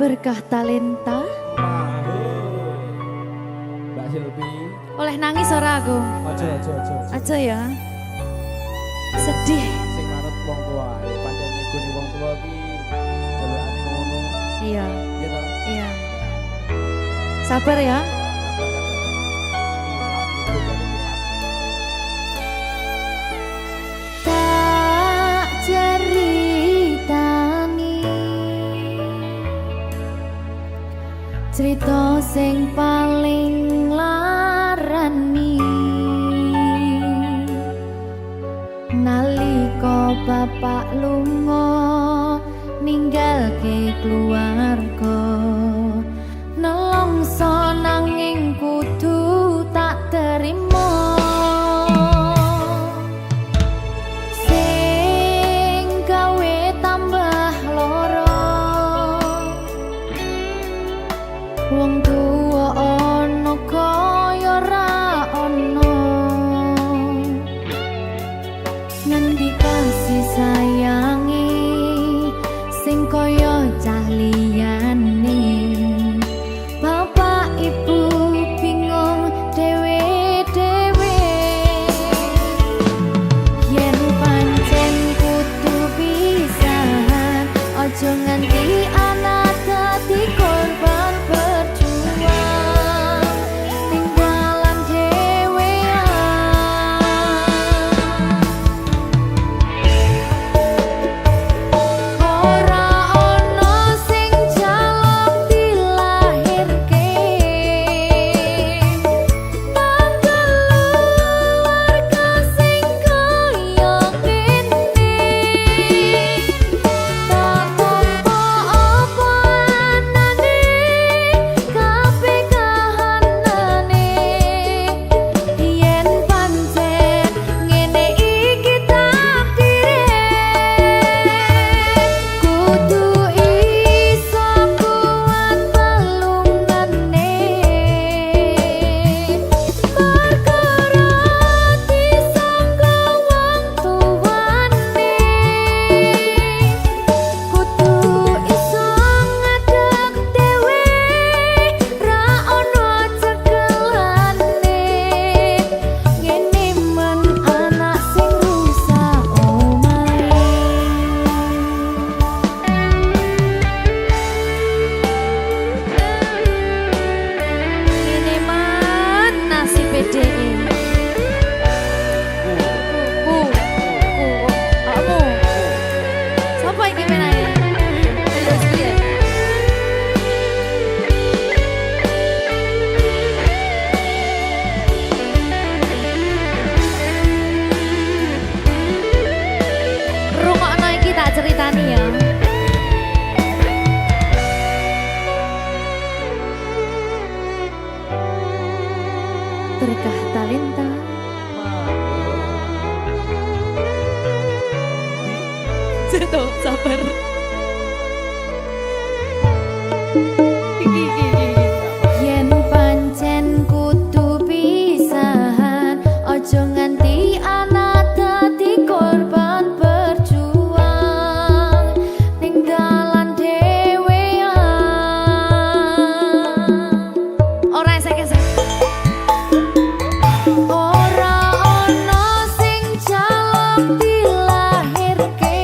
Berkah talenta. Mbak Silvi. Oleh nangis ora aku? Aja. Aja ya. Sedih. Sing manut wong tua, pancen ngegoni wong tua ki delokane ngono. Iya. Gitu. Iya. Sabar ya. Tak ceritani cerita sing paling larani nalika bapak lunga ninggalke keluarga nelongso nanging kudu tak terima sing gawe tambah loro wong tuwa ana kaya ra ana ngendi kasih sayangi sing kaya cah liyane bapak ibu bingung dewe-dewe yen pancen kudu pisahan aja nganti anak dadi korban berjuang tinggalan dhewean ora ono sing jaluk dilahirke tanggal keluarga sing kaya kene tak tampa apa anane kabeh kahanane yen pancen ngene iki takdire kudu iso kuat pelungane perkara disangka wong tuwane kudu iso ngadeg dhewe ra ono cekelane ngene men anak sing rusak omahe ngene men nasib dhewe kamu sapa iki menane terus piye rungokno iki tak ceritani ya berkah talenta Jatuh, sabar. Yen pancen kudu pisahan aja nganti anak dadi korban berjuang tinggalan dhewean ora esek-esek ora ono sing jaluk dilahirke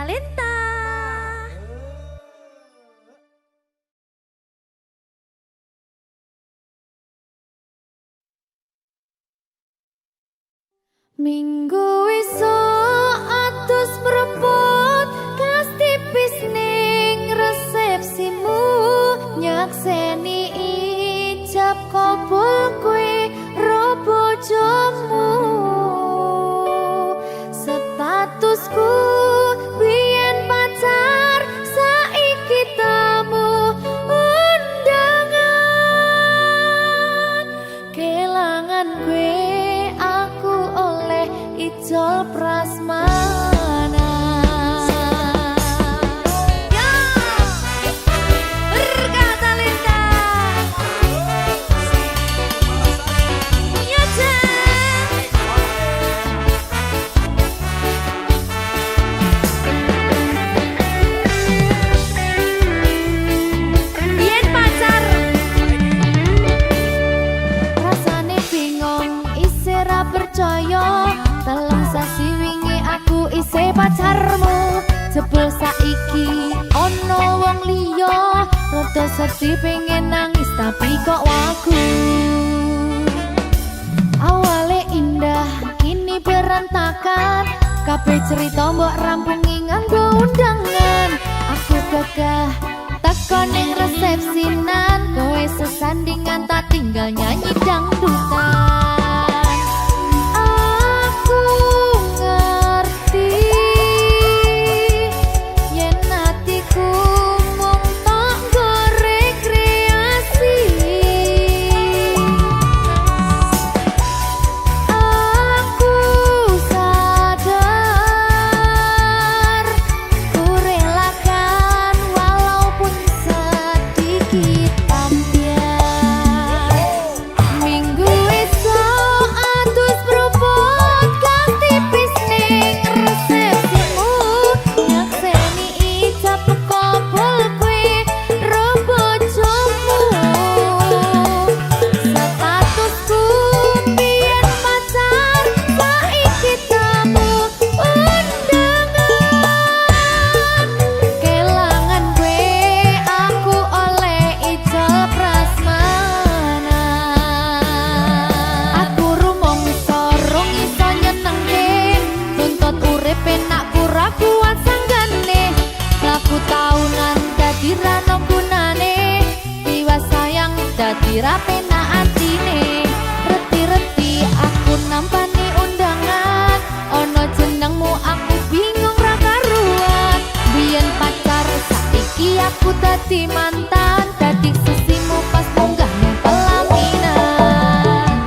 Talenta. Minggu esuk atus mrepot kas tipis ning resepsimu nyakseni ijab kabul kowe ro bojomu statusku biyen pacar saiki tamu undangan kelangan kowe Ijol prasmana ya berkata Linda ya biyen pacar rasane bingung isih ra percaya telung sasi wingi aku isih pacarmu jebul saiki ono wong liya rada sedih pengen nangis tapi kok wagu awale indah kini berantakan kabeh cerita mbok rampungi nganggo undangan aku gagah teko ning resepsinan kowe sesandingan tak tinggal nyanyi dangdutan dadi rapena atine reti-reti aku nampani undangan ono jenengmu aku bingung ra karuan biyen pacar saiki aku dadi mantan dadi sesimu pas munggah ning pelaminan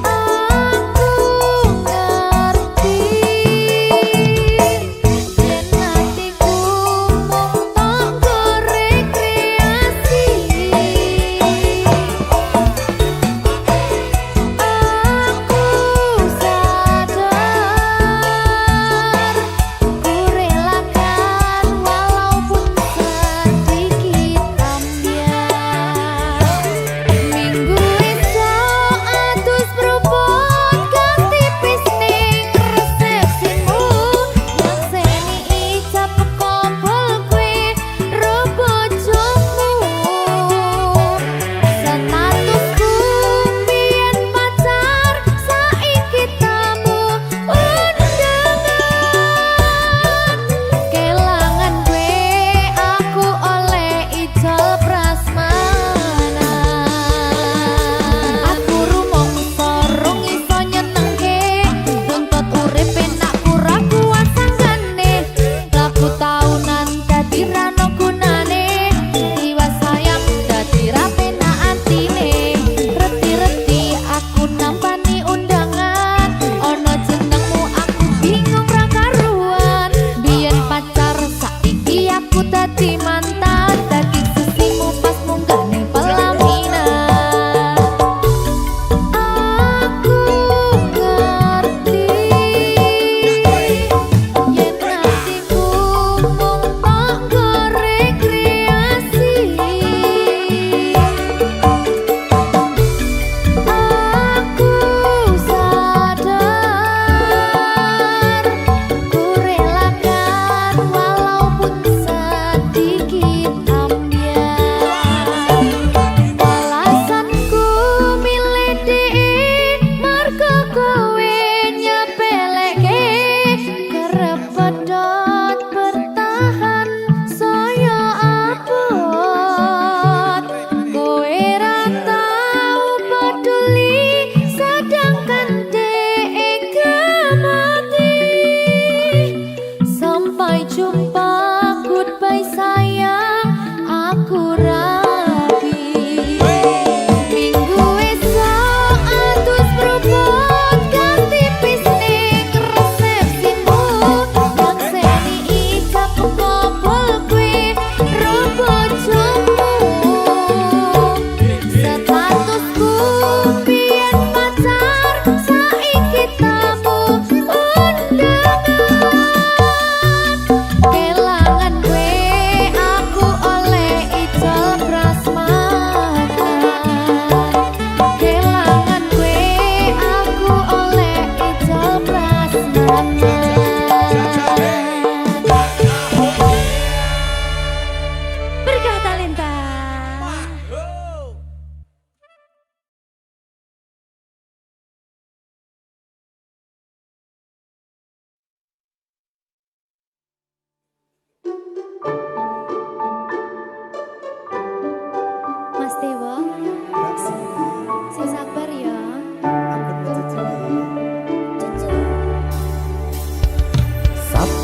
aku ngerti yen hatiku mung tok rekreasi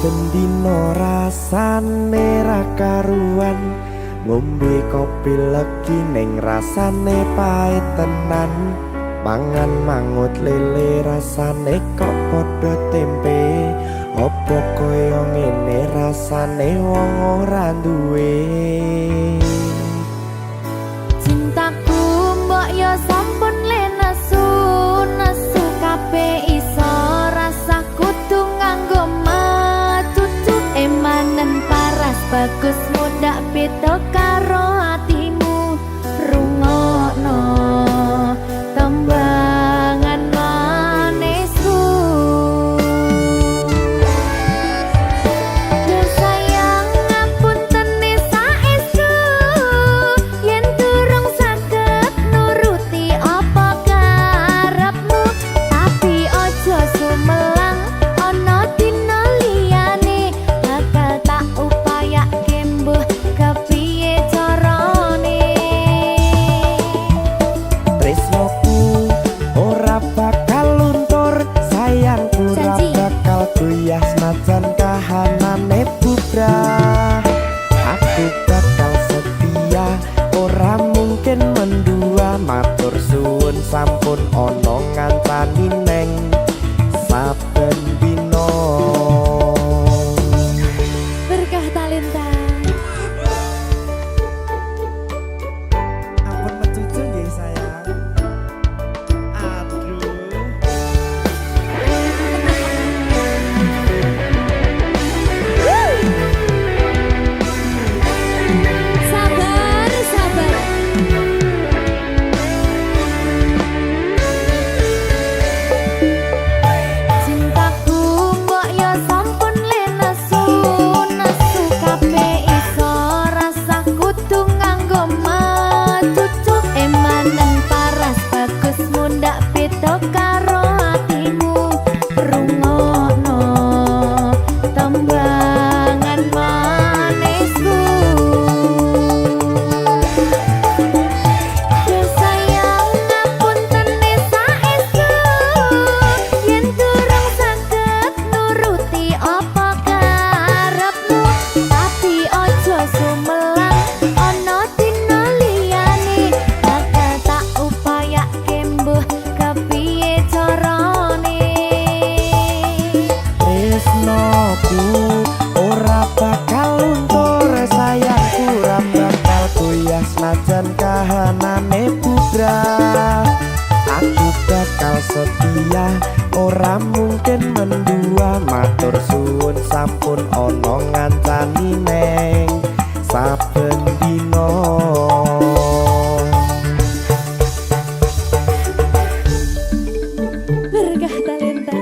saben dina rasane ra karuan ngombe kopi legi ning rasane pahit tenan mangan mangut lele rasane kok padha tempe opo kaya ngene rasane wong ora duwe Cintaku mbok yo sampun le nesu kabeh iso rasa kudu nganggo macucu emanen paras bagus mudak beda karo atimu rungokno tembangan manisku Duh sayang ngapunten saestu yen durung saged nuruti apa karepmu tapi ojo sumelang ana dina liyane bakal tak upayake mbuh kepiye carane tresnoku ora bakal luntur sayangku ora bakal goyah senajan kahanane bubrah aku bakal setia ora mungkin mendua matur suwun sampun ana ngancani neng saben dina berkah talenta ampun mecucu nggih sayang aduh sabar sabar cintaku mbok yo sampun le nesu kabeh iso rasa kudu nganggo macucu emanen paras bagus mundak beda karo atimu rungokno tembangan manisku Duh sayang ngapunten saestu yen durung saged nuruti apa karepmu tapi ojo sumelang ana dina liyane bakal tak upayake mbuh kepiye carane tresnoku ora bakal luntur sayangku ora bakal goyah senajan kahanane bubrah aku bakal setia ora mungkin mendua matur suwun sampun ana ngancani neng saben dina berkah talenta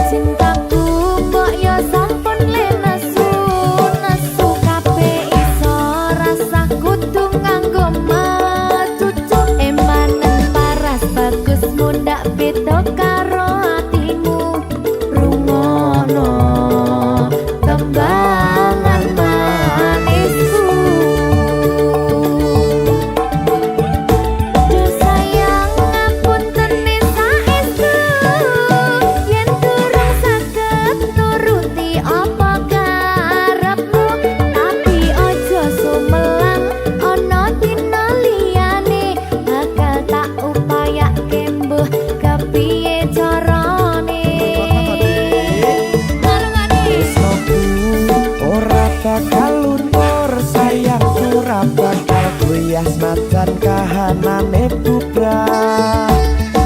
Cintaku mbok yo sampun le nesu kabeh iso rasa kudu nganggo macucu emanen paras bagus mundak beda karo atimu rungokno tembangan manisku Duh sayang ngapunten saestu yen durung saged nuruti apa karepmu tapi ojo sumelang ana dina liyane bakal tak upayake mbuh kepiye carane tresnoku ora bakal luntur sayangku ora bakal goyah senajan kahanane bubrah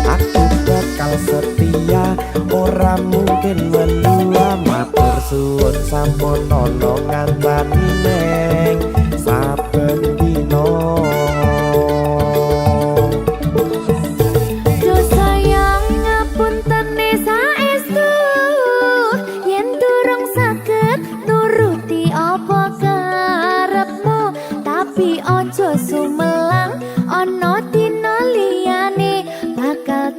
aku bakal setia ora mungkin mendua matur suwun sampun ana ngancani neng saben dina Duh sayang ngapunten saestu yen durung saged nuruti apa karepmu tapi ojo sumelang ana dina liyane bakal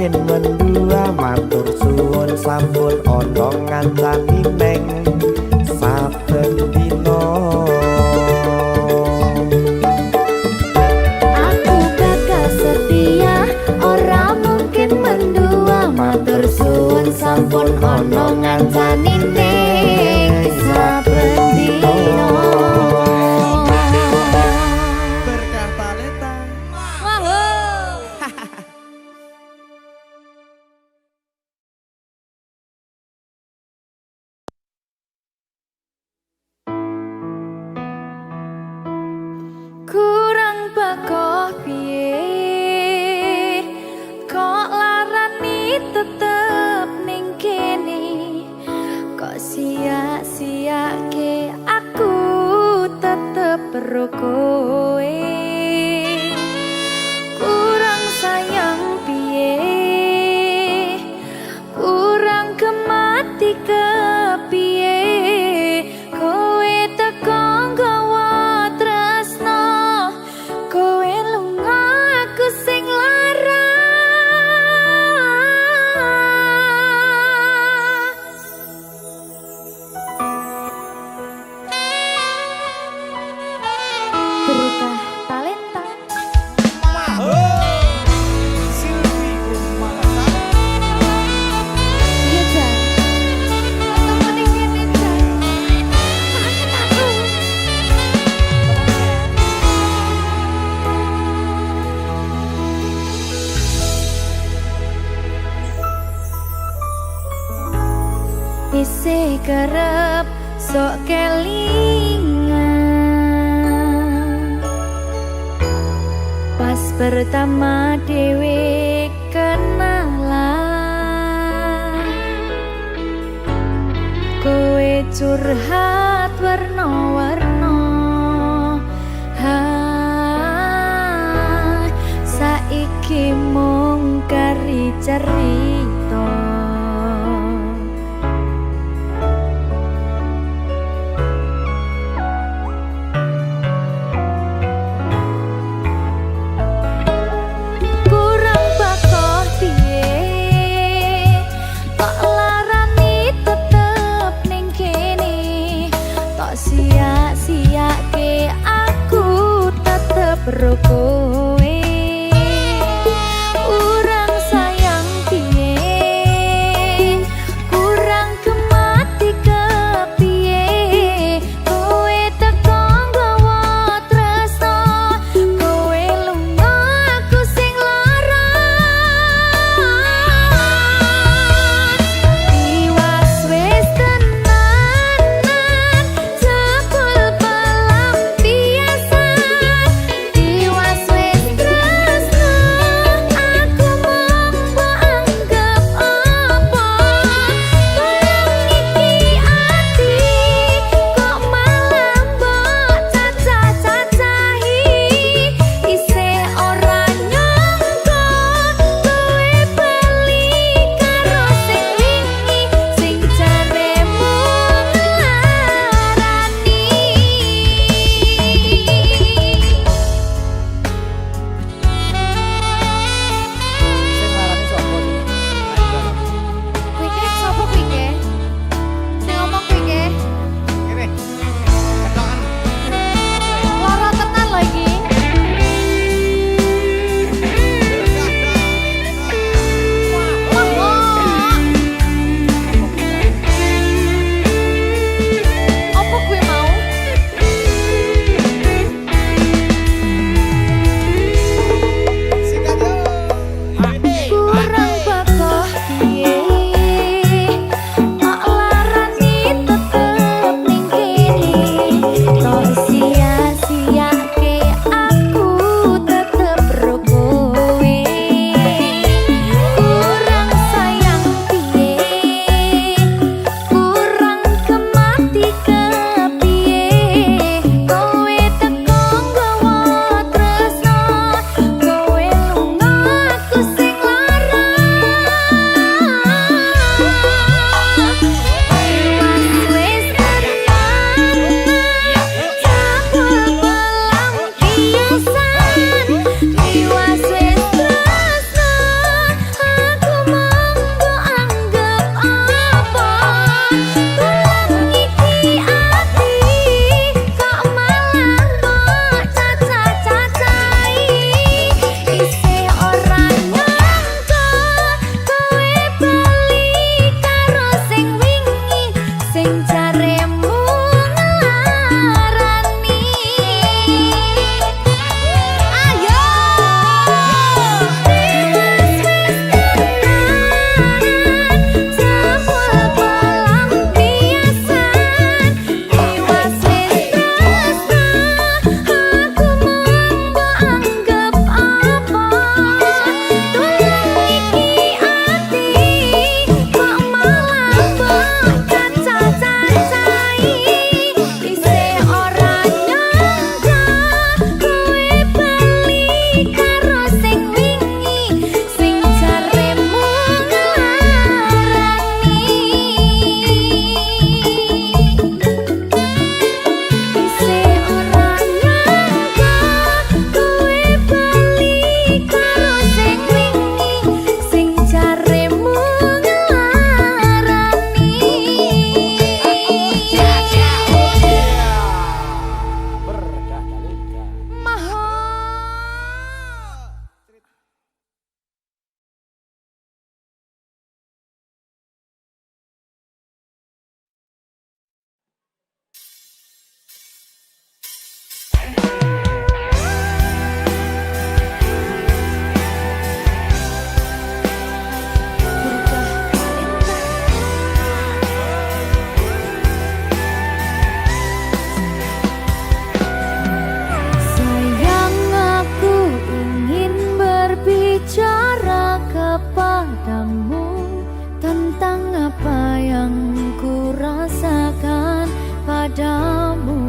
mungkin mendua matur suwun sampun ana ngancani neng saben dina. Aku bakal setia ora mungkin mendua matur suwun sampun ana ngancani ning saben dina. Berkah talenta. Kurang bakoh piye kok larani tetep ning kene, kok sia-siake aku tetep perlu kowe. Kurang sayang piye, kurang kemati kepiye, kowe teko nggawa tresno, kowe lunga aku sing lara. Berkah talenta. Silvi Kumalasari. Iya Jan, aku mending ngene Jan. Kangen aku. Isih kerep sok kelingan pas pertama dewe kenalan, kowe curhat warna-warna. Saiki mung kari cerita. Kurang bakoh piye kok larani tetep ning kene, tok sia-siake aku tetep ro kowe. Kurang sayang piye, kurang kemati kepiye, kowe teko nggawa tresno, kowe lunga aku sing lara. Tiwas wis tenanan jebul pelampiasan, tiwas sing jaremu ngelarani. Ayo tiwas wis tenan jebul pelampiasan. Tiwas wis tresna aku mampu anggap apa. Tulung iki ati kok malah mbok caca-cacai. Isih ora nyangka kowe bali karo sing wingi sing jaremu ngelarani. Isih ora nyangka kowe bali karo sing wingi sing jaremu ngelarani. Berkah Kalika. Maha sayang, aku ingin berbicara kepadamu tentang apa yang ku rasakan padamu.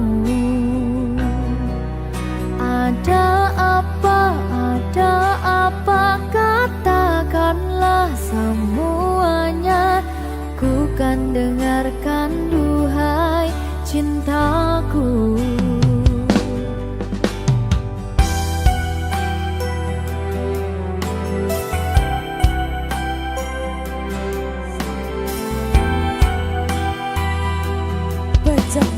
Ada apa, katakanlah semuanya. Ku kan dengarkan duhai cintaku. Bajak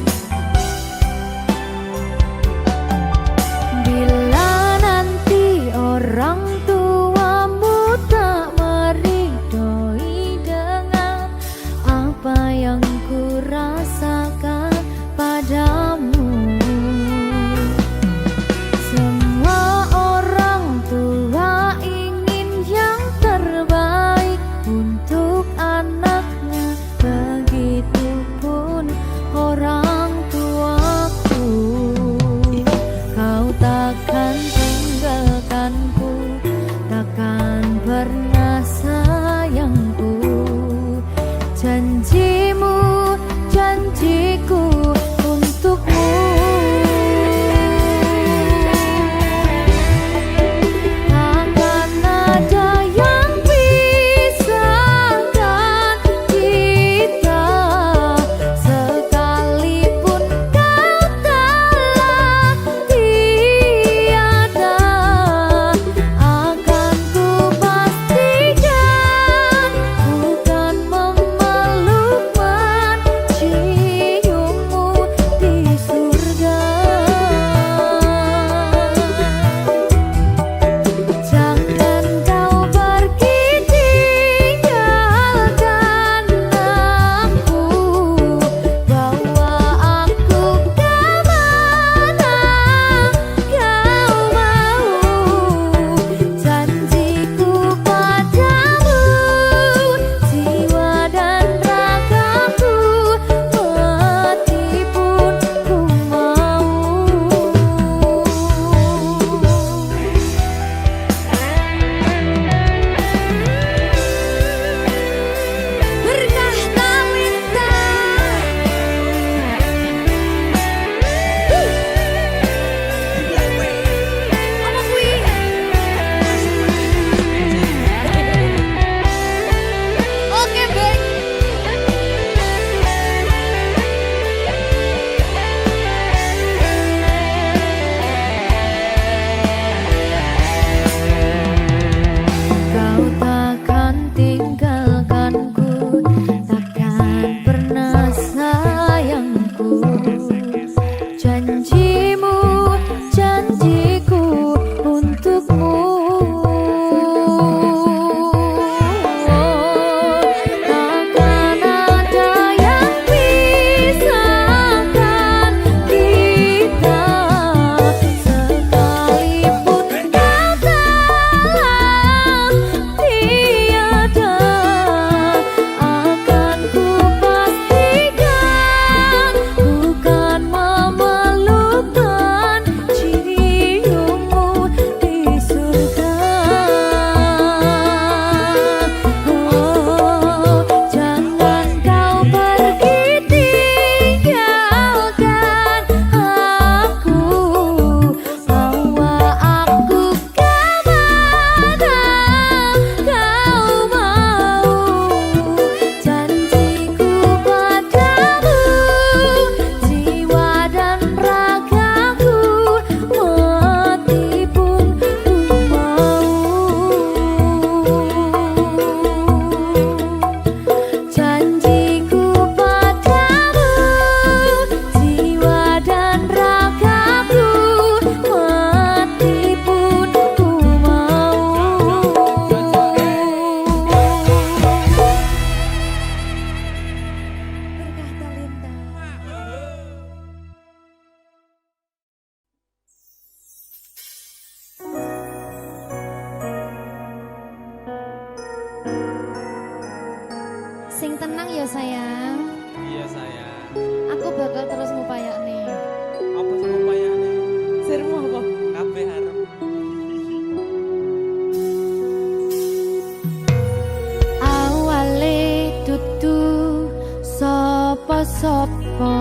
sapa-sapa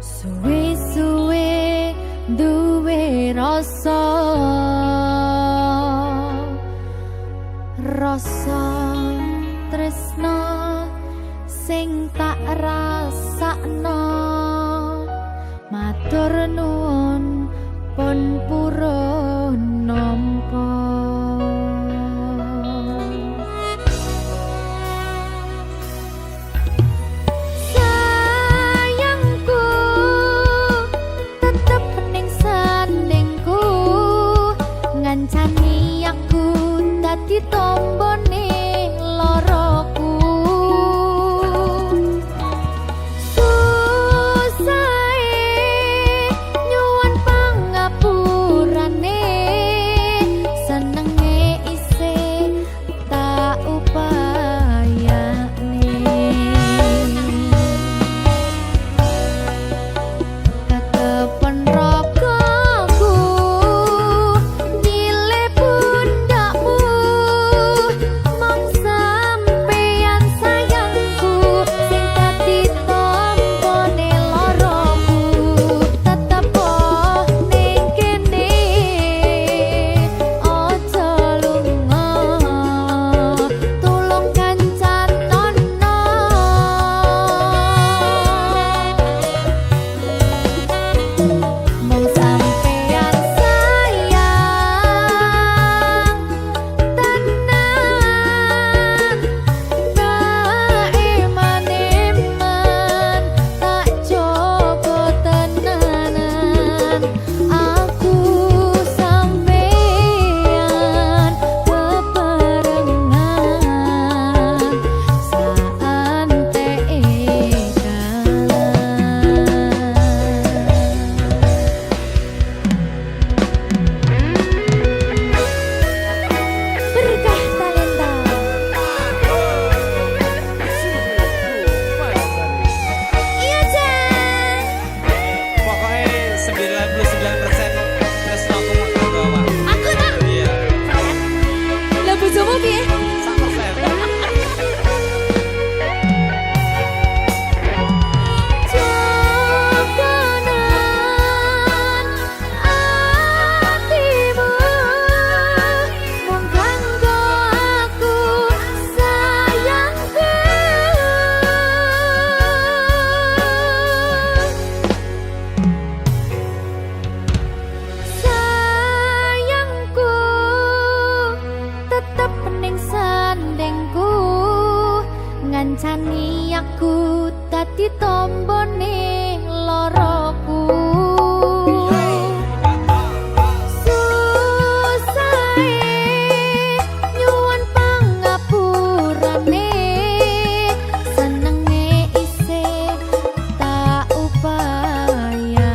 suwe-suwe duwe rasa tresna sing tak rasakno matur nuwun pun purun nampa sayangku tetep ning sandingku ngancani aku dadi tombone loroku ngancani aku dadi tombone loroku susahe nyuwun pangapurane senenge isih tak upayane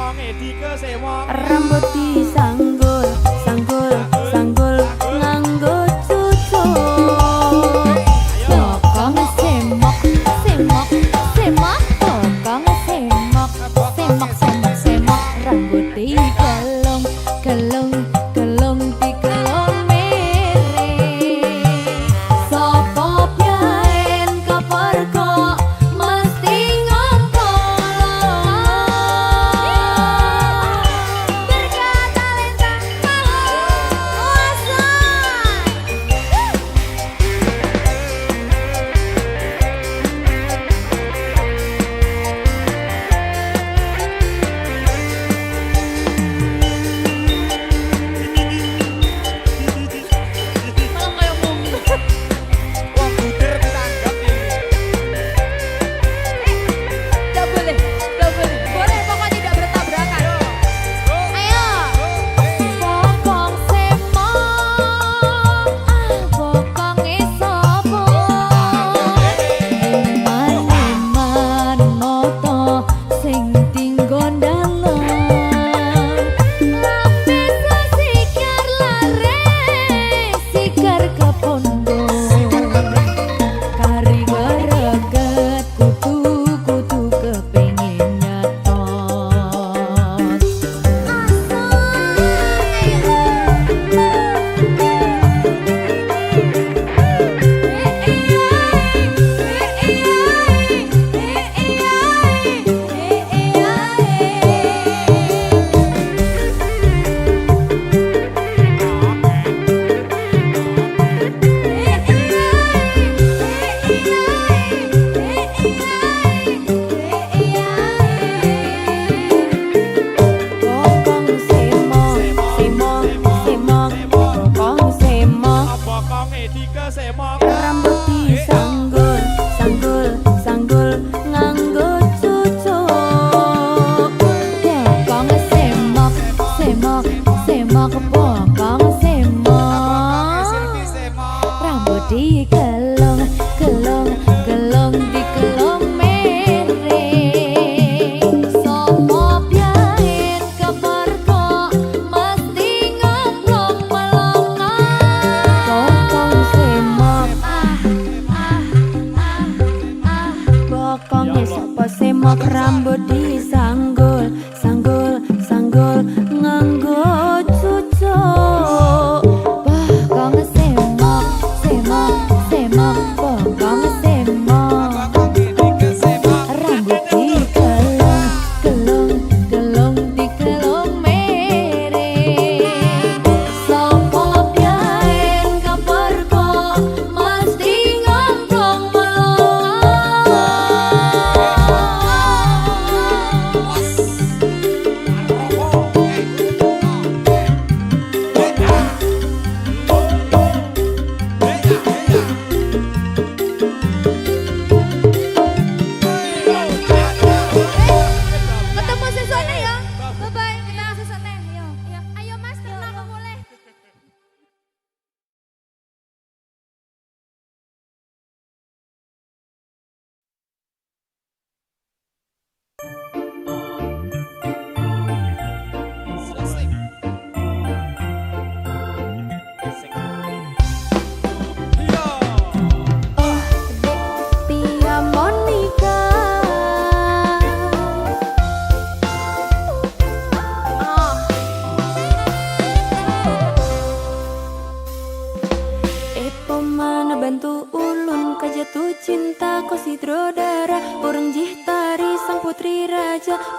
Rambut disanggul, sanggul, sanggul nganggo cucuk. Bokong semok, semok, semok. Bokong semok, semok, semok, semok. Rambut digelung, gelung, gelung digelung miring. Sopo biyen kepergok mesti ngompol. Berkata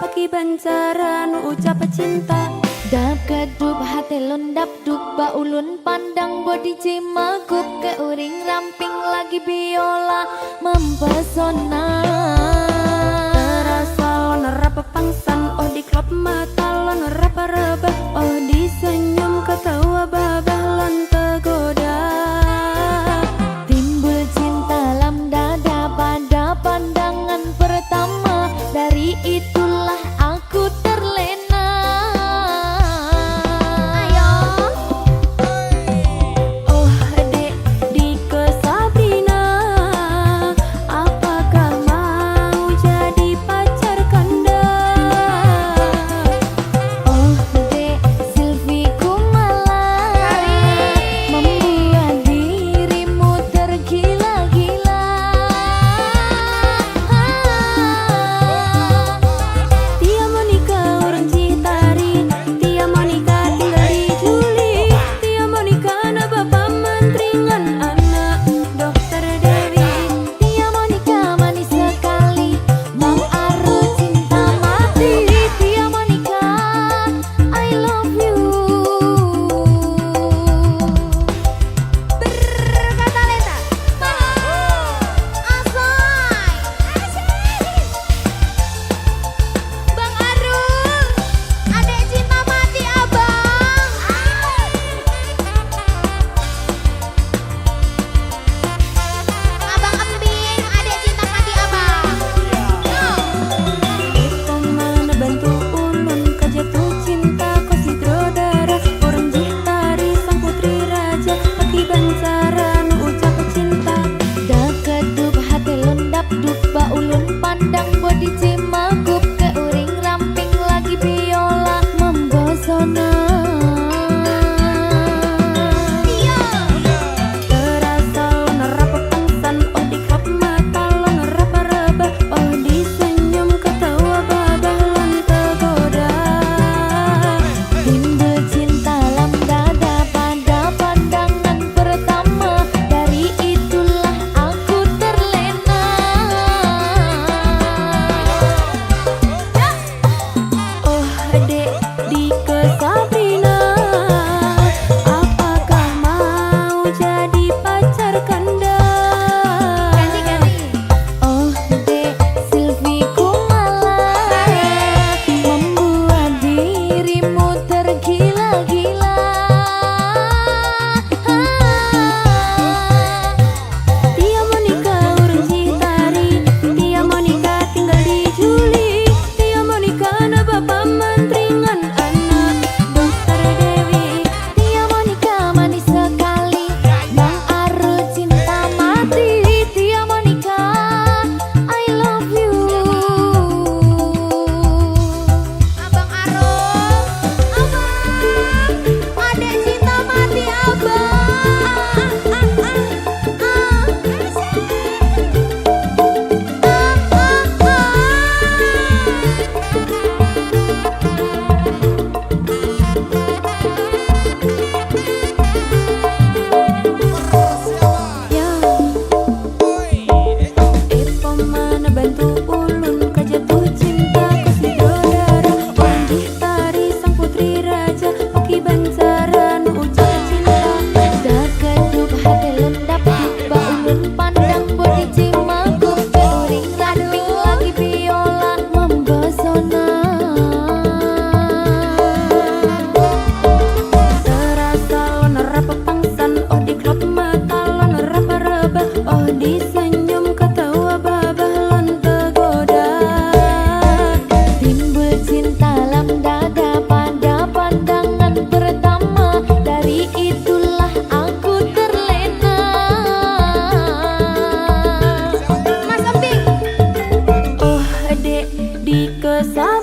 Pagi bancara nu ucap cinta. Dap kedup hati lun dap dup ba ulun pandang body cimagup ke uring ramping lagi biola mempesona. Terasa lon rapa pangsan oh di klub mata lon rapa rebah oh di senyum ketawa babah lon tergoda. Timbul cinta lam dada pada pandangan pertama, dari itulah aku terlena. Ayo Oh dek di ke Sabrina, apakah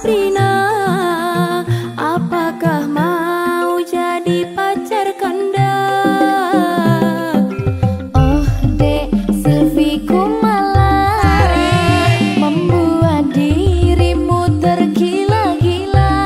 Sabrina, apakah mau jadi pacar Kanda? Oh dek Silviku malah membuat dirimu tergila-gila.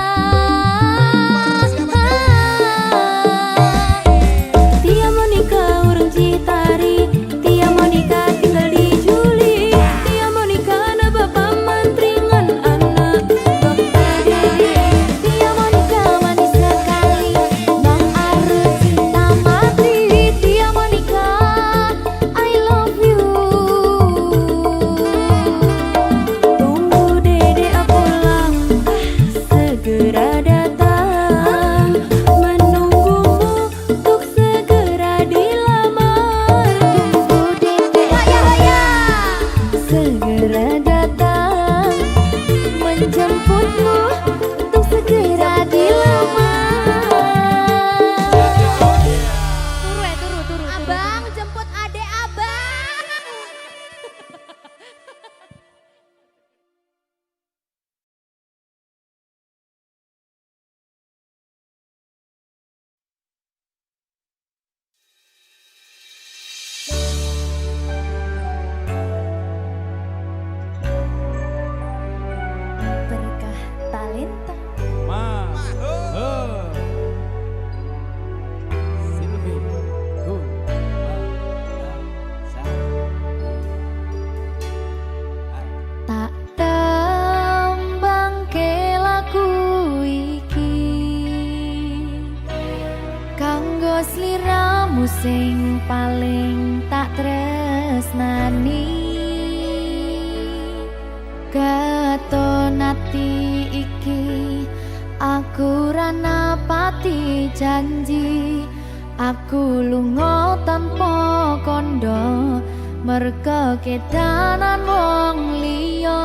Tia Monica urang Citari, Tia Monica tinggal di Juli, Tia Monica na bapak mantringan anak dokter Dede. Tia Monica manis sekali, Bang Arus cinta mati. Tia Monica, I love you. Tunggu Dede pulang, segera datang, menunggumu untuk segera dilamar. Tunggu Dede segera datang, menjemputmu untuk segera dilamar. Turu. Abang jemput adek abang. Berkah talenta. Silvi ku Tak tembang lagu iki kanggo sliramu sing paling tak tresnani. Katon ati iki aku ra napati janji, aku lunga tanpa kondo merga kedanan wong liya.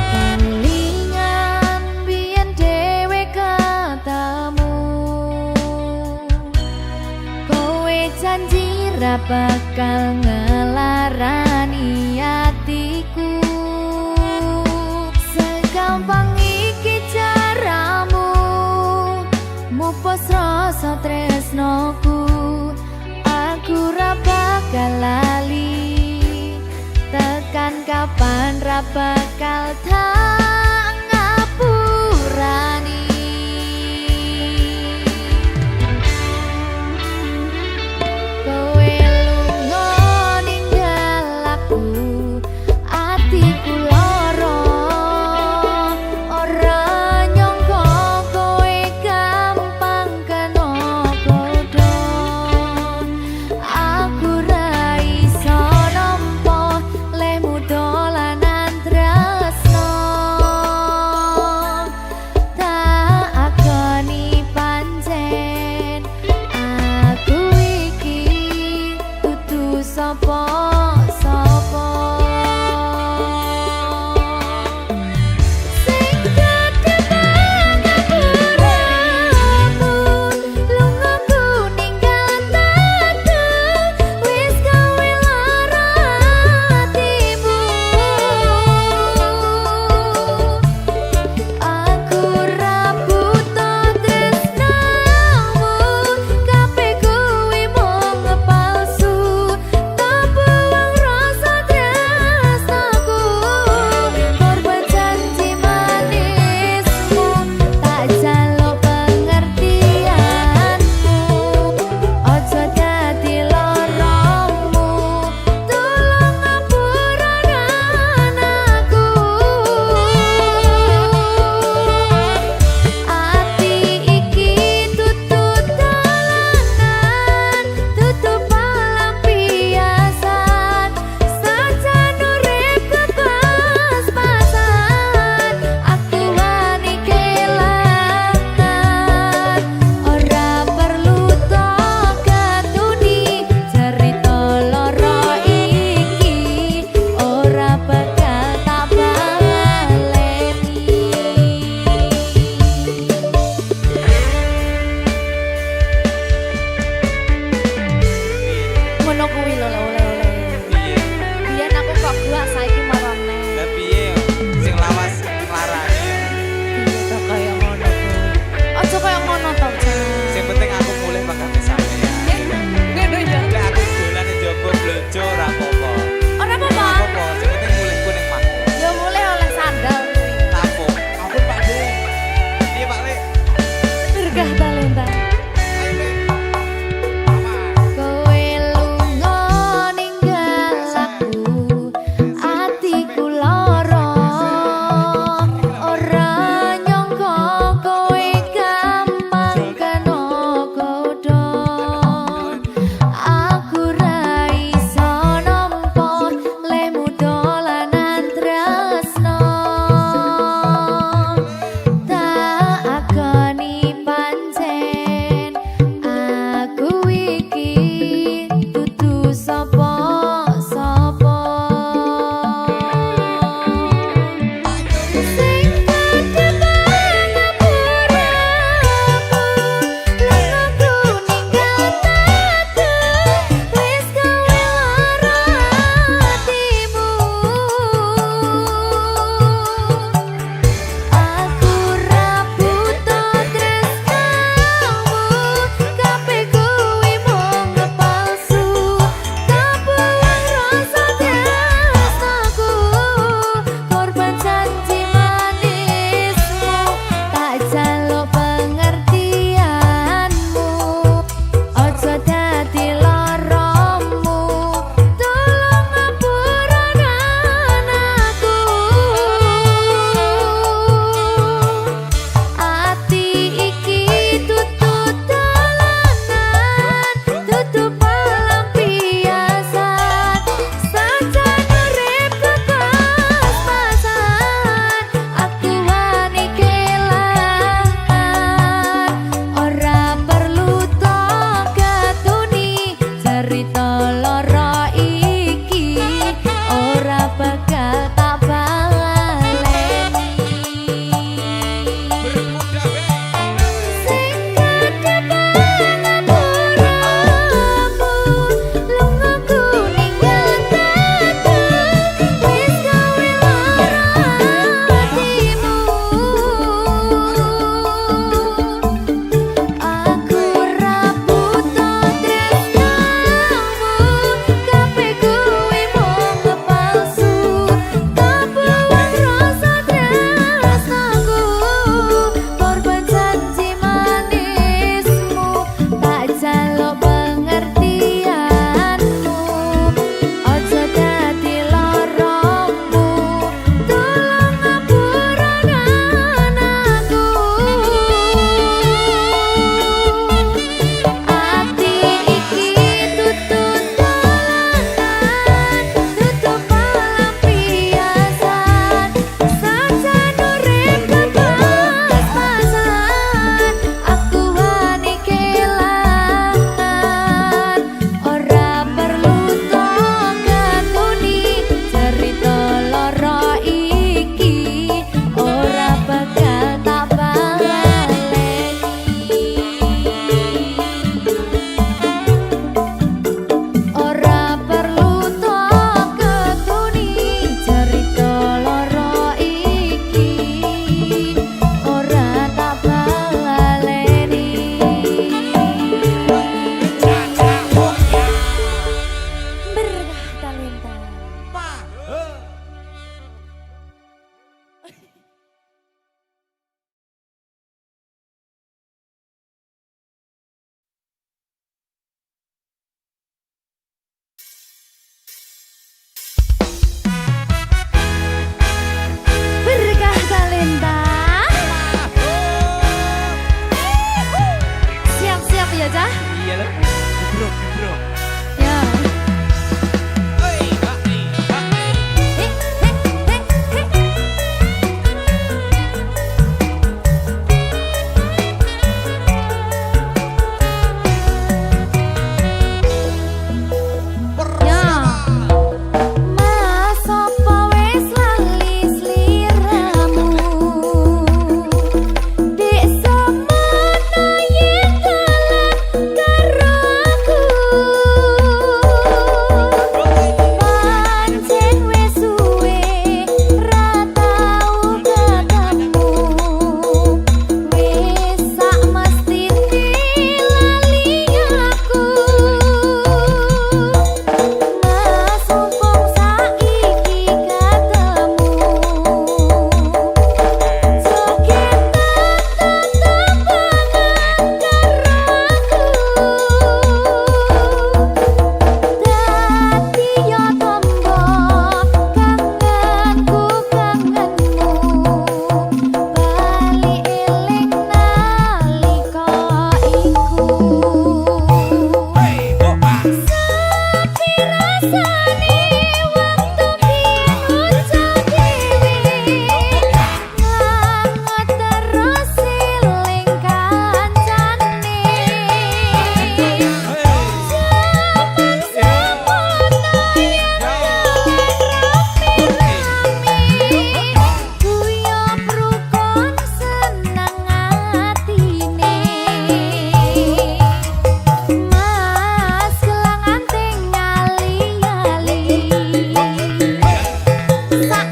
Kelingan biyen dhewe katamu, kowe janji ra bakal ngelarani hatiku. Segampang iki caramu mupus rasa tresnoku, aku ra bakal lali, tekan kapan ra bakal tak ngapurani. Kowe lunga ninggal aku, atiku lara, ora nyangka kowe gampang kena godha. Aku ra iso nampa lemu dolanan tresno.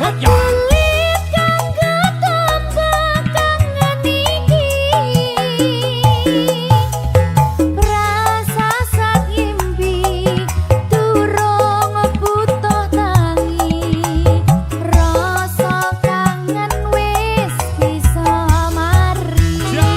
Kulit kanggo tombak kangen iki rasa sak impi durung butuh tangi rasa kangen wis bisa mari yo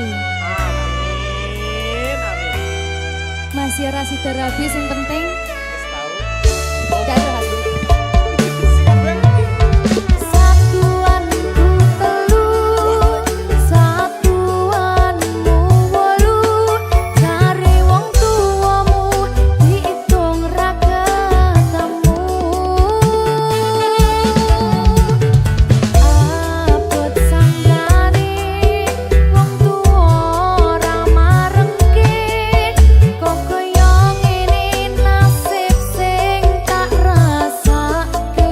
pasti. Amin, amin. Masih rasi terapi yang penting. Wis tahu. Gak ada lagi. Siap, Satuanku telu, satuanmu wolu, cari wong tuamu diitung ra ketemu. Abot sanggane wong tuwa ora marengke, kok kaya ngene nasib sing tak rasake.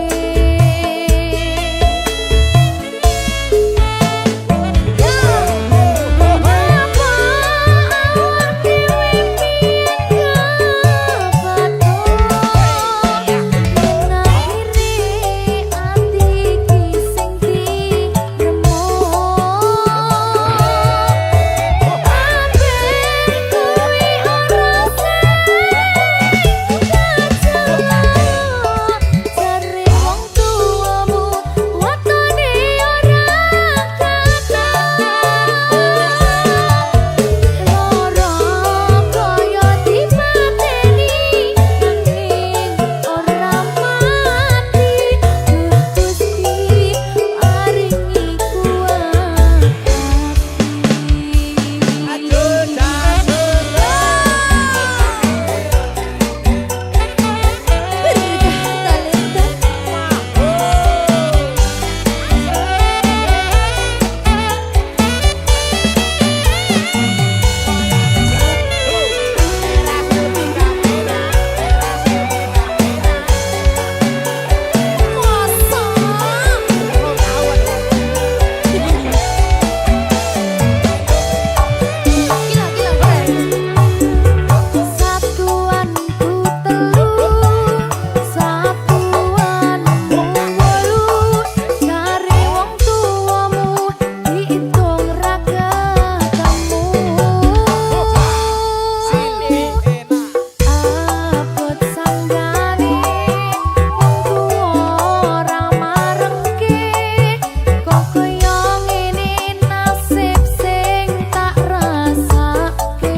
Satuanku telu, satuanmu wolu, cari wong tuamu diitung ra ketemu. Abot sanggane wong tuwa ora marengke, kok kaya ngene nasib sing tak rasake.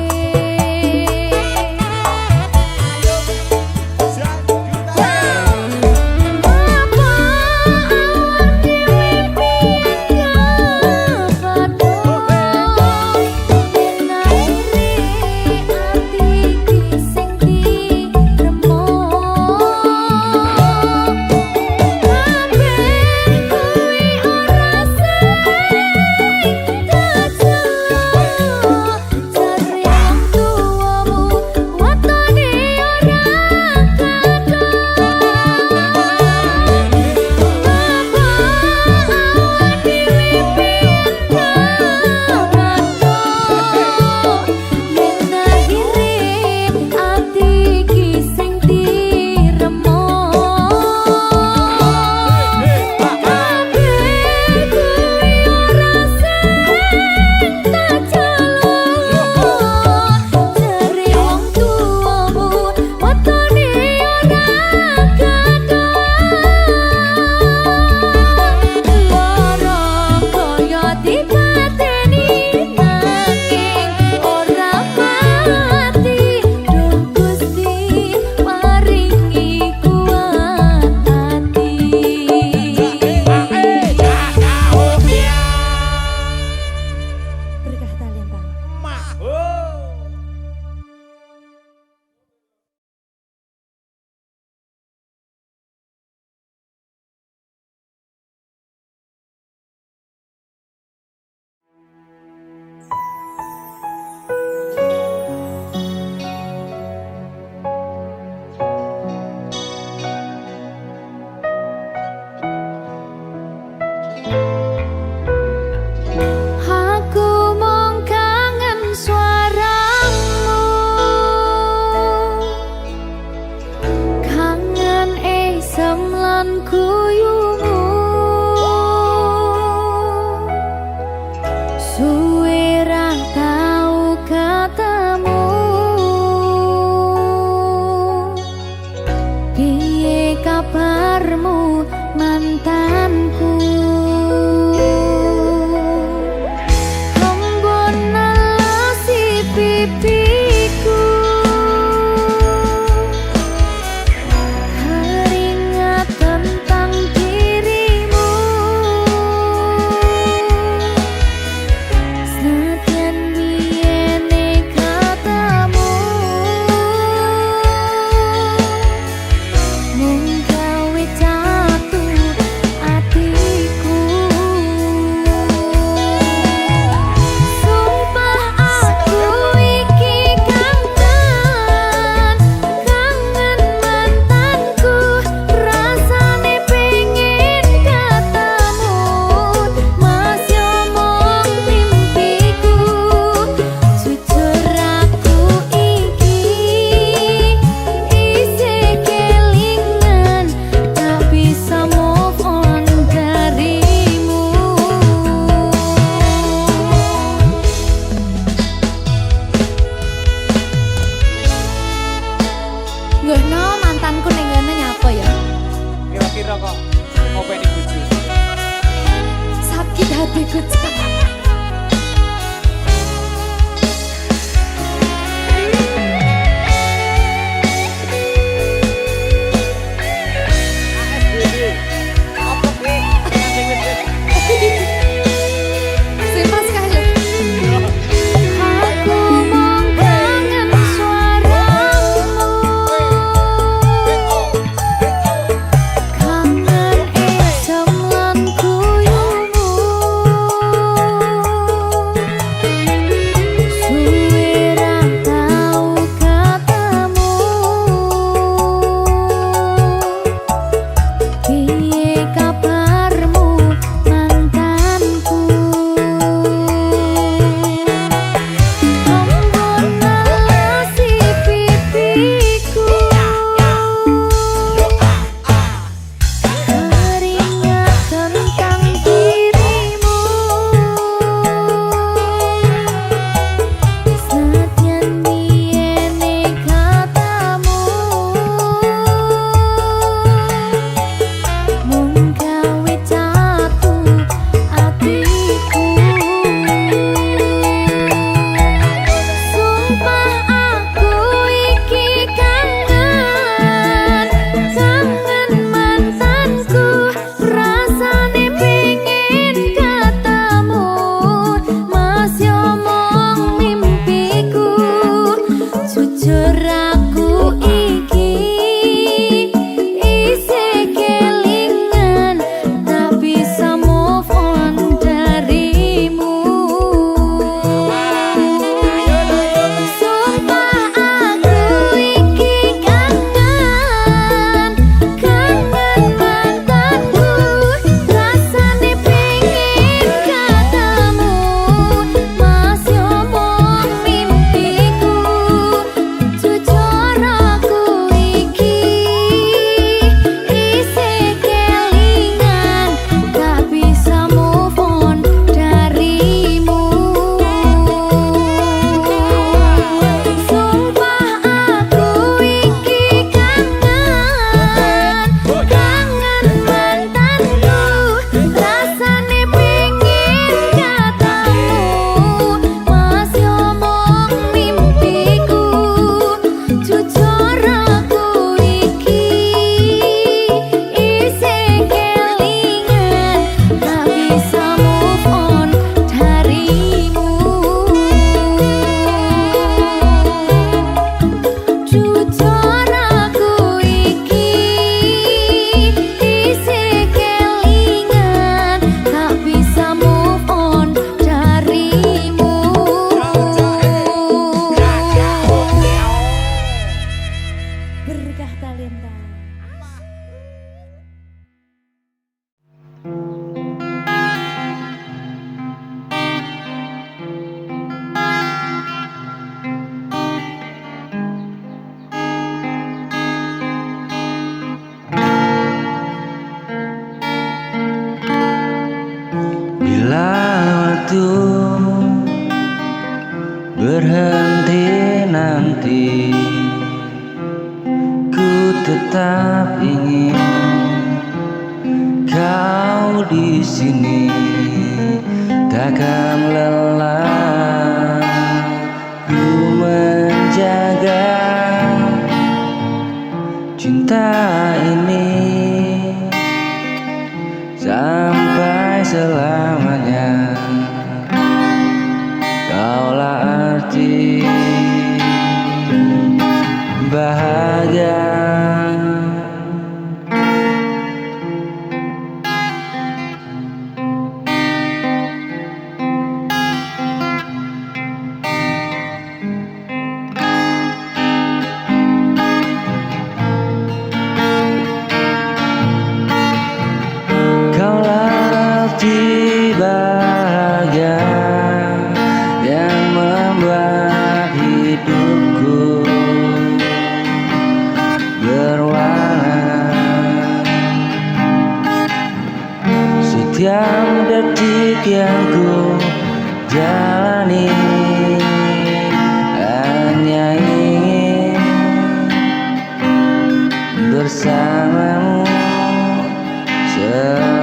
Berkah talenta. Aku mong kangen suaramu, kangen esem lan guyumu, suwe ra tau ketemu. Piye kabarmu mantanku? Hembun Valentine. Bila waktu berhenti nanti, ku tetap ingin kau di sini, takkan lelah ku menjaga cinta ini sampai selamanya. Kaulah arti bahagia. Kaulah arti bahagia yang membuat hidupku berwarna. Setiap detik yang ku jalani hanya ingin bersamamu selamanya.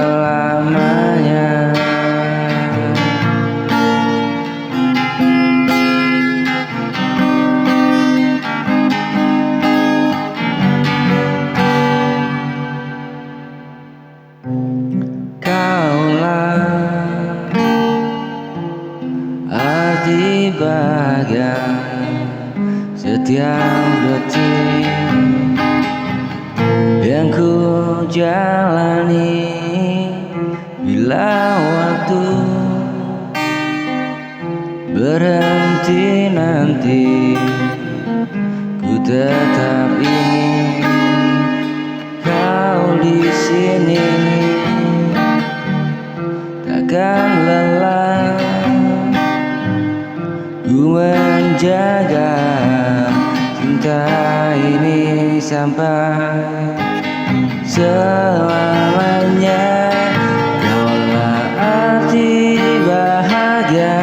Kaulah arti bahagia setiap detik yang ku jalani. Bila waktu berhenti nanti, ku tetap ingin kau di sini, takkan lelah ku menjaga cinta ini sampai selamanya. Kaulah arti bahagia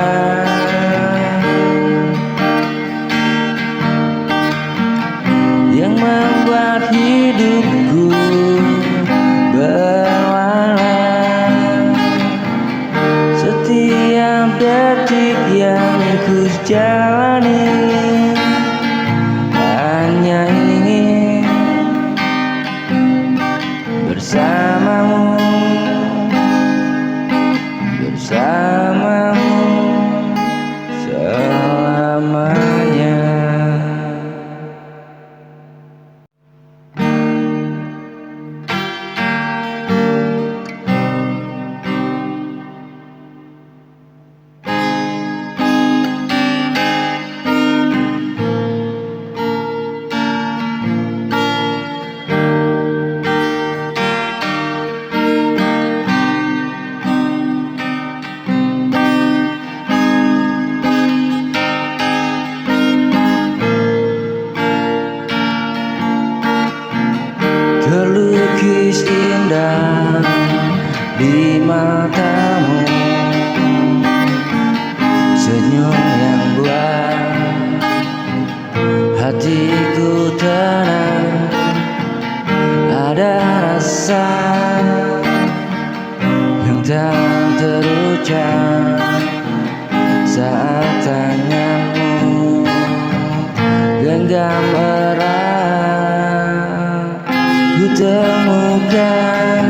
yang membuat hidupku berwarna. Setiap detik yang ku jalani hanya ingin bersamamu, bersamamu selamanya. Terlukis indah di matamu, senyum yang buat hatiku tenang. Ada rasa yang tak terucap saat tanganmu genggam erat. Ku temukan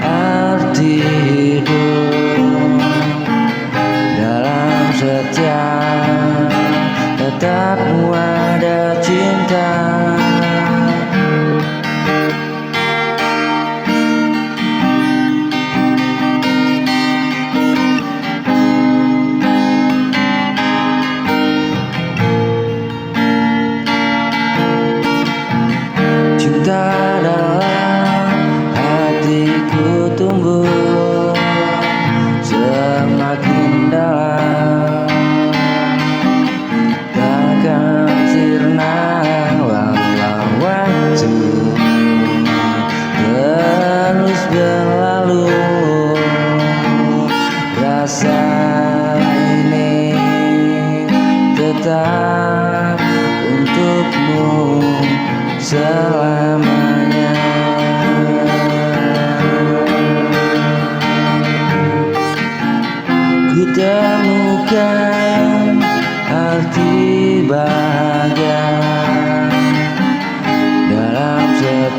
arti hidup dalam setiap tatapmu ada cinta.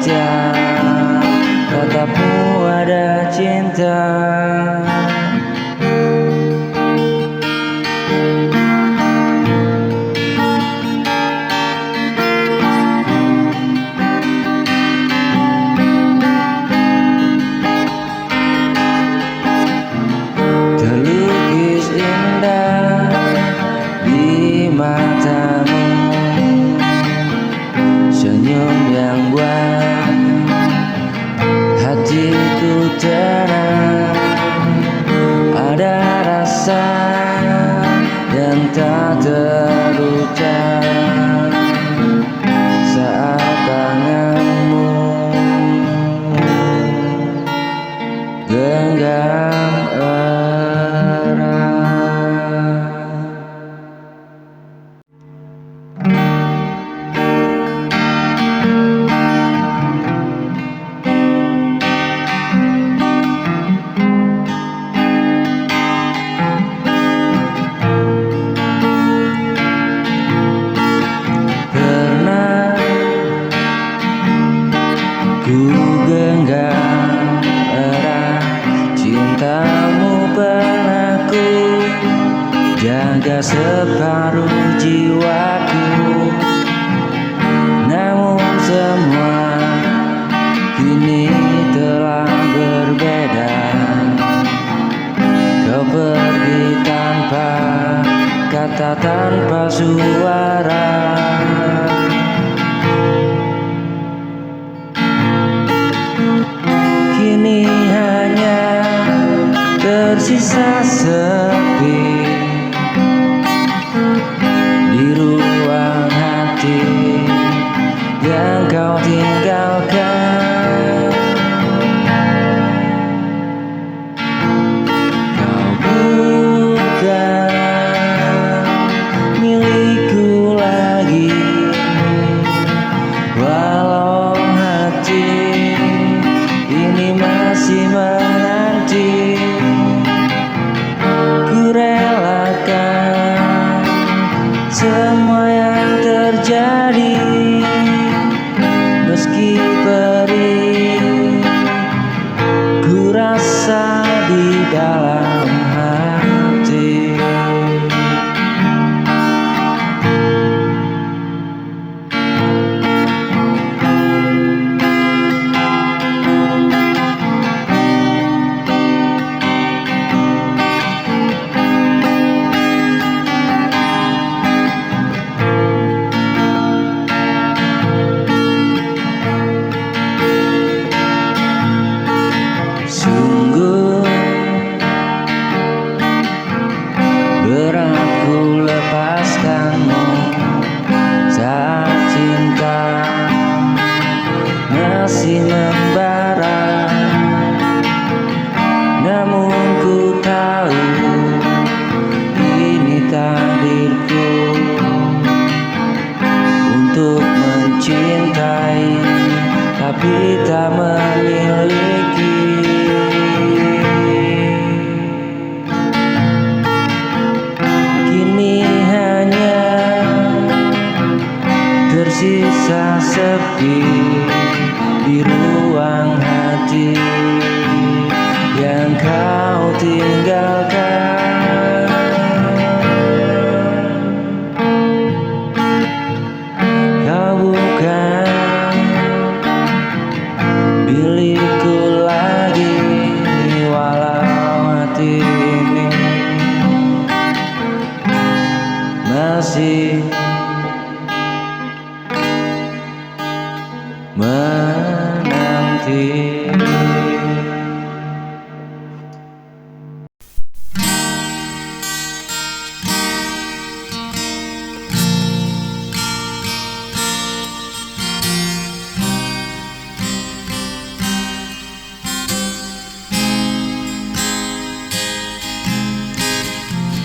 setiap tatapmu ada cinta. Terlukis indah di matamu, senyum yang buat hatiku tenang. Ada rasa yang tak terucap saat tanganmu genggam erat. Pernah ku genggam erat cintamu, pernah ku jaga separuh jiwaku. Namun semua kini telah berbeda. Kau pergi tanpa kata, tanpa suara. Kini hanya tersisa sepi di ruang hati yang kau tinggalkan. Kau bukan milikku lagi, walau hati ini masih menanti. Ku relakan semua yang terjadi, meski perih ku rasa di dalam hati. Sungguh berat ku lepaskanmu saat cinta masih membara. Namun ku tahu ini takdirku untuk mencintai tapi tak memiliki. Kini hanya tersisa sepi di ruang hati yang kau tinggalkan. Kau bukan milikku lagi, walau hati ini masih menanti.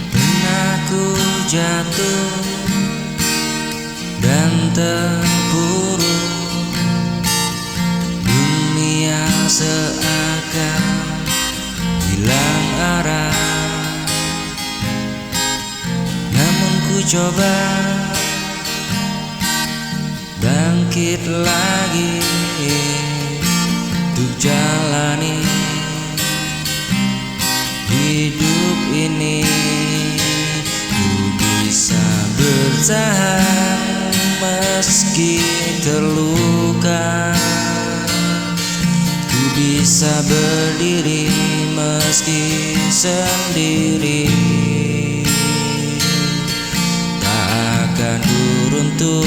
Pernah ku jatuh dan terpuruk, dunia seakan hilang arah. Namun ku coba bangkit lagi. terluka, ku bisa berdiri meski sendiri, tak akan runtuh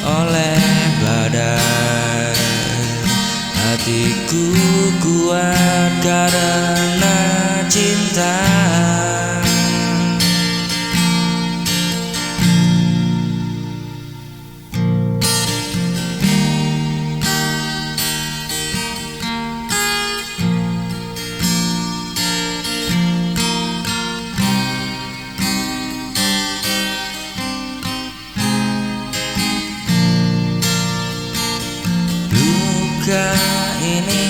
oleh badai. Hatiku kuat karena cinta. Duka ini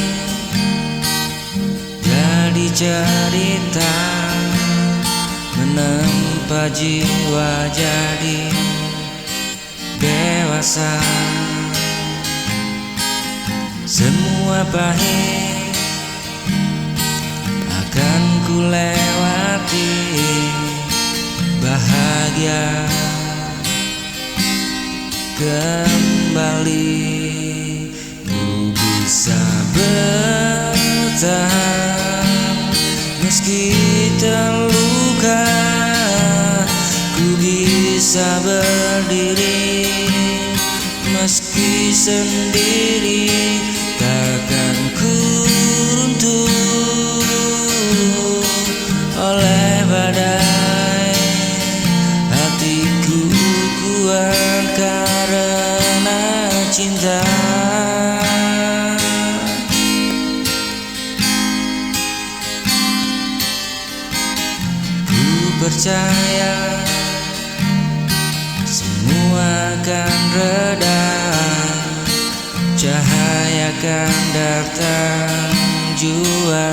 jadi cerita, menempa jiwa jadi dewasa. Semua pahit akan ku lewati, bahagia kembali. Ku bisa bertahan meski terluka, ku bisa berdiri meski sendiri, takkan ku runtuh oleh badai. Hatiku kuat karena cinta. Percaya semua akan reda, cahaya akan datang jua.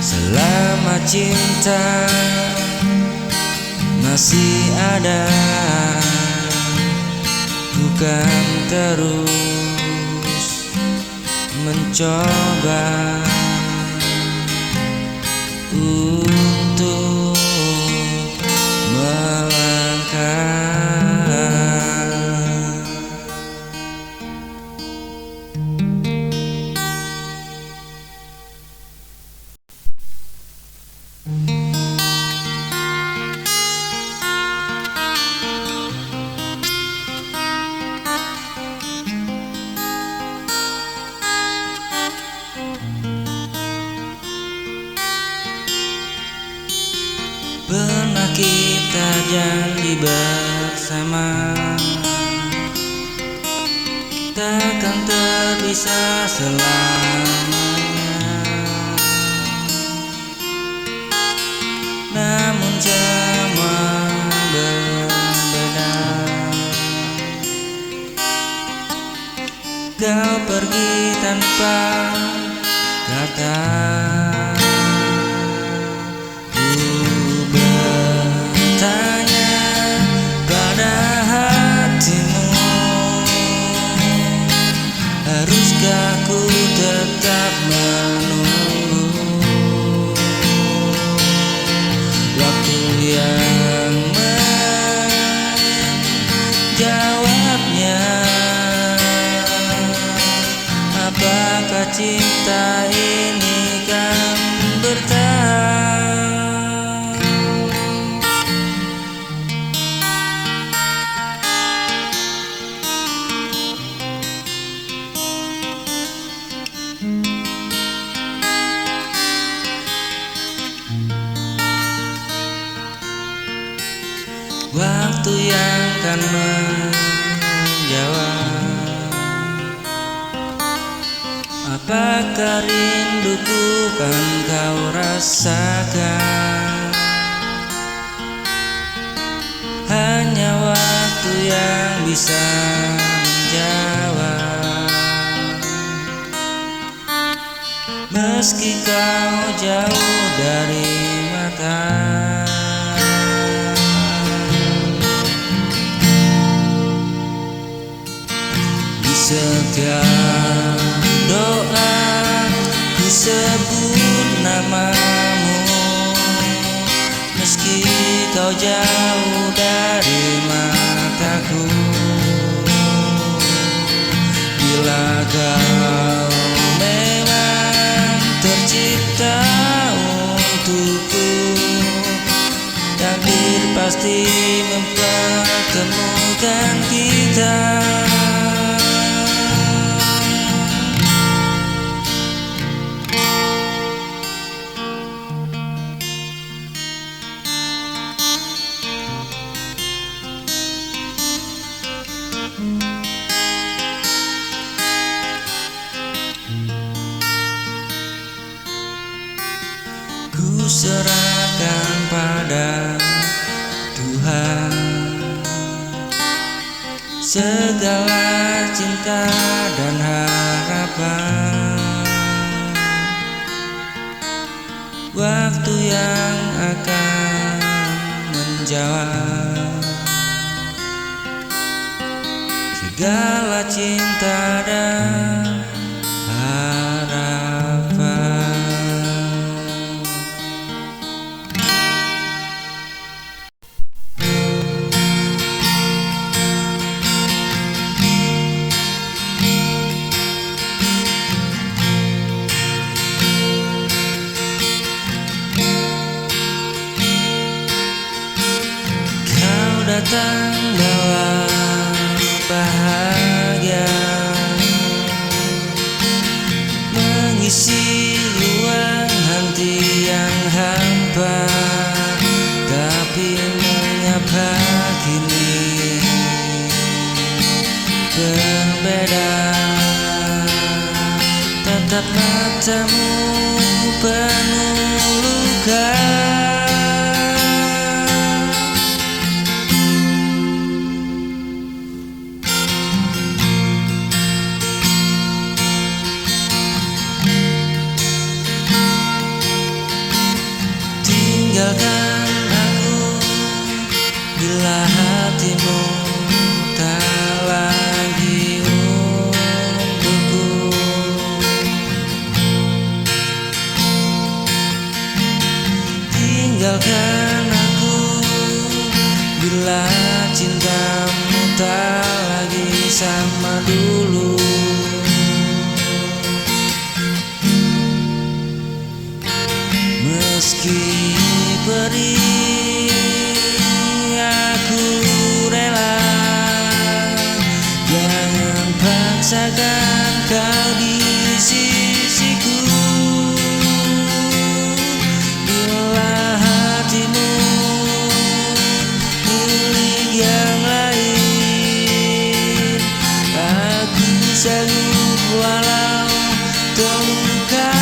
Selama cinta masih ada, bukan terus mencoba untuk melangkah. Pernah kita janji bersama, takkan terpisah selamanya. Namun zaman berbeda, kau pergi tanpa kata. Haruskah ku tetap menunggu waktu yang menjawabnya? Apakah cinta ini kan bertahan? Waktu yang akan menjawab, apakah rinduku kan kau rasakan? Hanya waktu yang bisa menjawab. Meski kau jauh dari mata, setiap doa ku sebut namamu, meski kau jauh dari mataku. Bila kau memang tercipta untukku, takdir pasti mempertemukan kita. Ku serahkan pada Tuhan segala cinta dan harapan. Waktu yang akan menjawab segala cinta dan harapan. Datang bawa bahagia, mengisi ruang hati yang hampa. Tapi mengapa kini berbeda? Tatap matamu penuh luka. Tinggalkan aku bila hatimu tak lagi untukku. Tinggalkan aku bila cintamu tak lagi sama dulu. Meski perih aku rela, jangan paksakan kau di sisiku. Bila hatimu milik yang lain, aku sanggup walau terluka.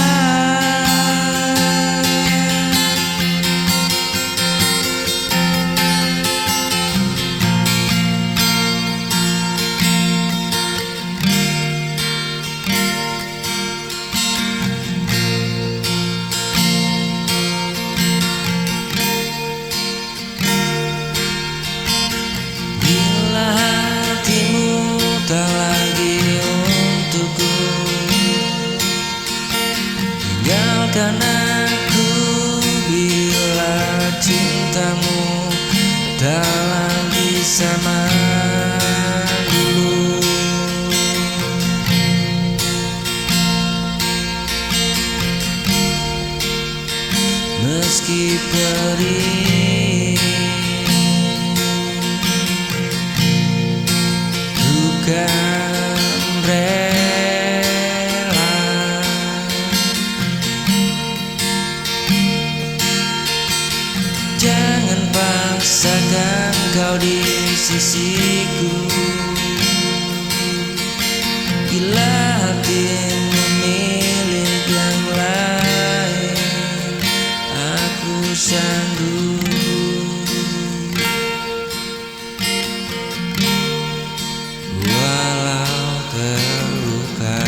Tak lagi untukku, tinggalkan aku bila cintamu tak lagi sama dulu. Meski perih bukan rela, jangan paksakan kau di sisiku. Bila hatimu milik yang lain, aku sanggup walau terluka.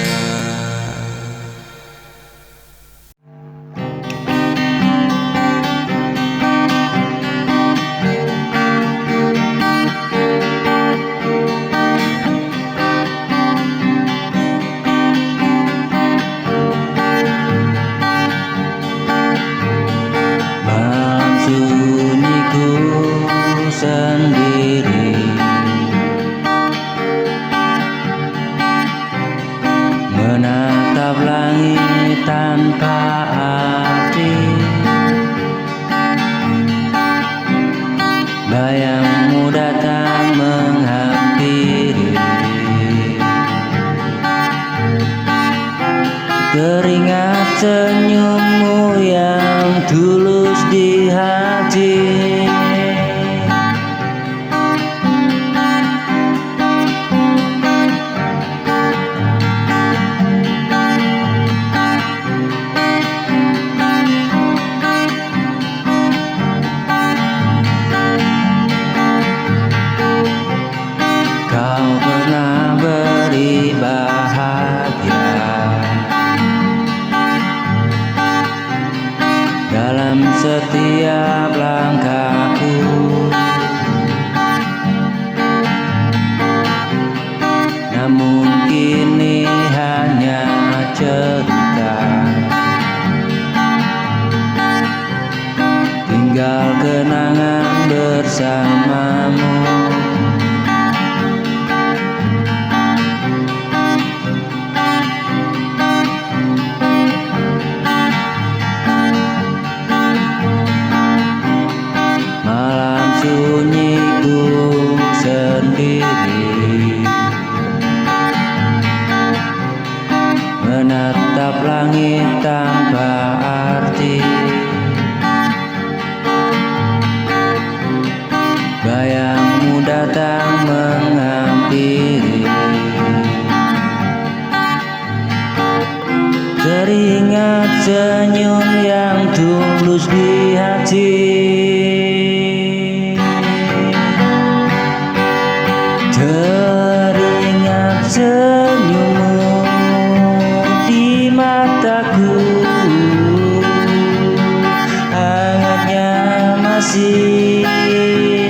tulus di hati. Teringat senyummu di mataku, hangatnya masih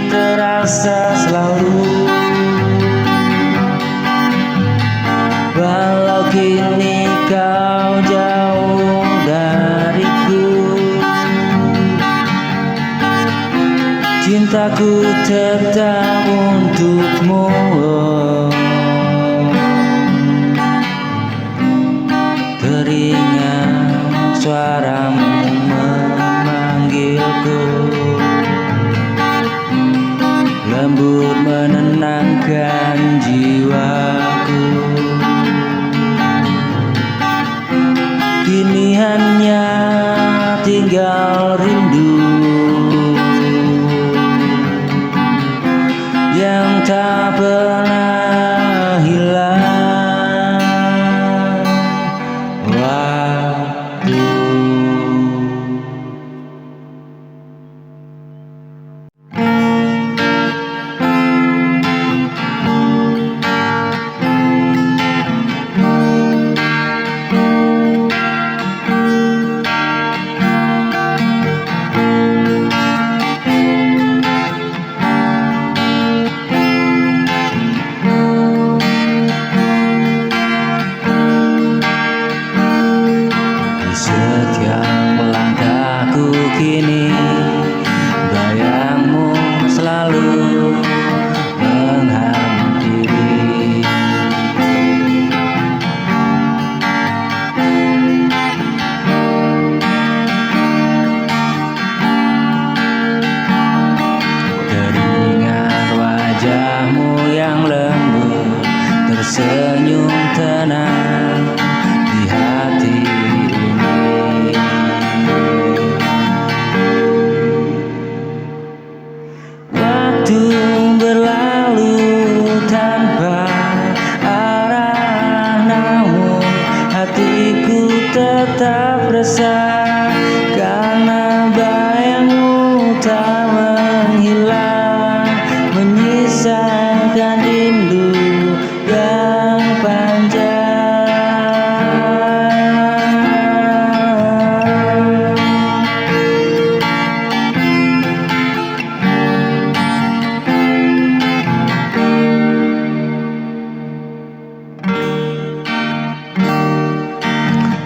terasa selalu. Walau kini kau jauh dariku, cintaku tetap untukmu. Teringat suaramu memanggilku, lembut menenangkan jiwaku. Kini hanya tinggal rindu yang tak pernah hilang. Waktu setiap langkahku kini, bayangmu selalu menghampiri. Teringat wajahmu yang lembut, tersenyum tenang di hati. Waktu berlalu tanpa arah, namun hatiku tetap resah karena bayangmu tak menghilang, menyisakan rindu yang panjang.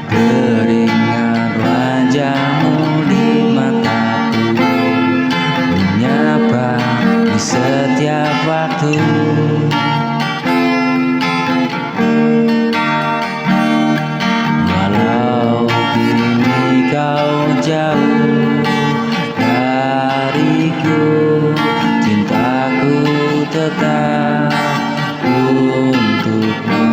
Teringat wajahmu di mataku, menyapa di setiap waktu. Walau kini kau jauh dariku, cintaku tetap untukmu.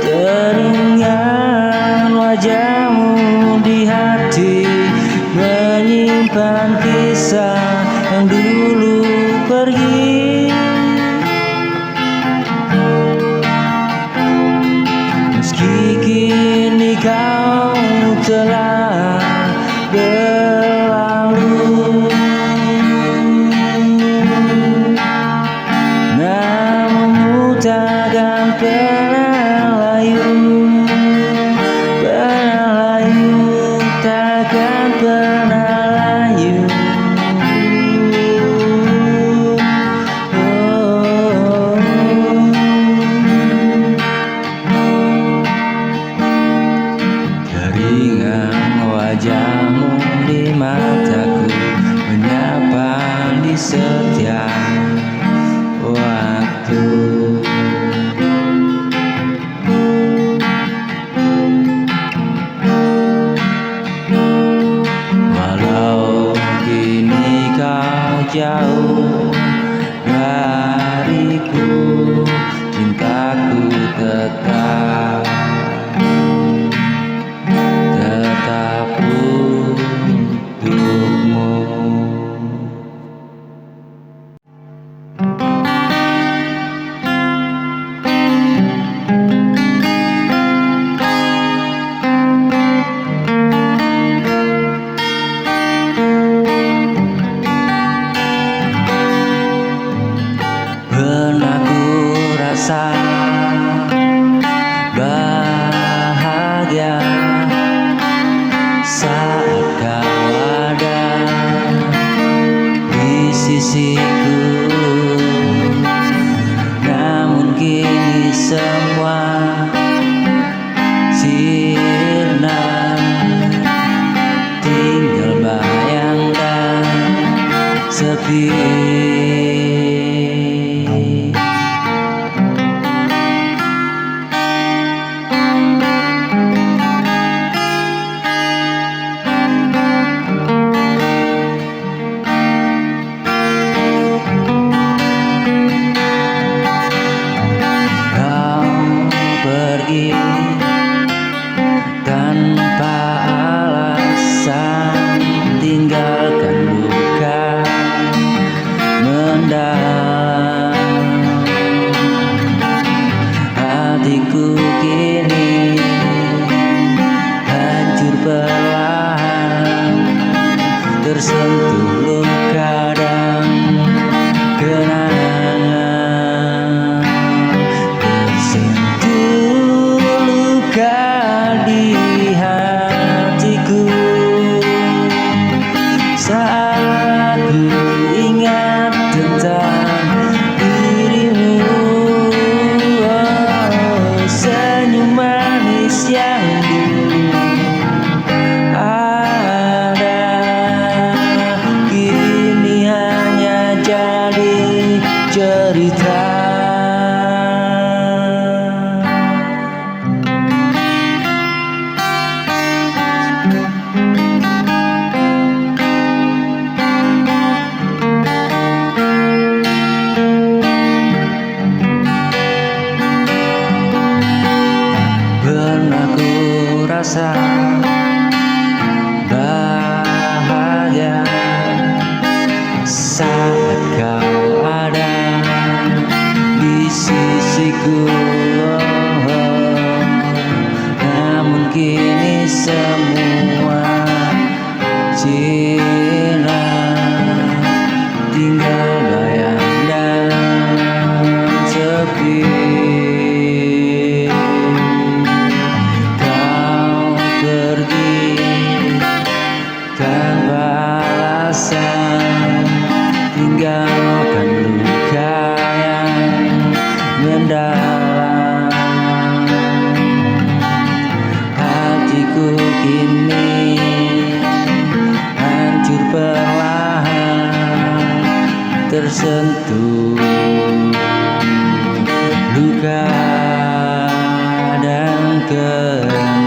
Teringat wajahmu di hati, menyimpan kisah yang dulu pergi. Meski kini kau telah berlalu, namun takkan pernah layu, takkan pernah layu. Teringat wajahmu di mataku, menyapa di setiap waktu. Walau kini kau jauh dariku, cintaku tetap untukmu. sisiku. Namun kini semua sirna, tinggal bayang dan sepi. Tanpa alasan, tinggalkan luka mendalam. Hatiku kini hancur perlahan, tersentuh luka dan kenangan. Tersentuh luka di hatiku saat ku ingat tentang dirimu. Oh, senyum manis yang dulu ada, kini hanya jadi cerita. Pernah ku rasa bahagia saat kau ada di sisiku. Namun kini semua sirna, tinggal bayang dan sepi. Tanpa alasan, tinggalkan luka yang mendalam. Hatiku kini hancur perlahan, tersentuh luka dan kenangan.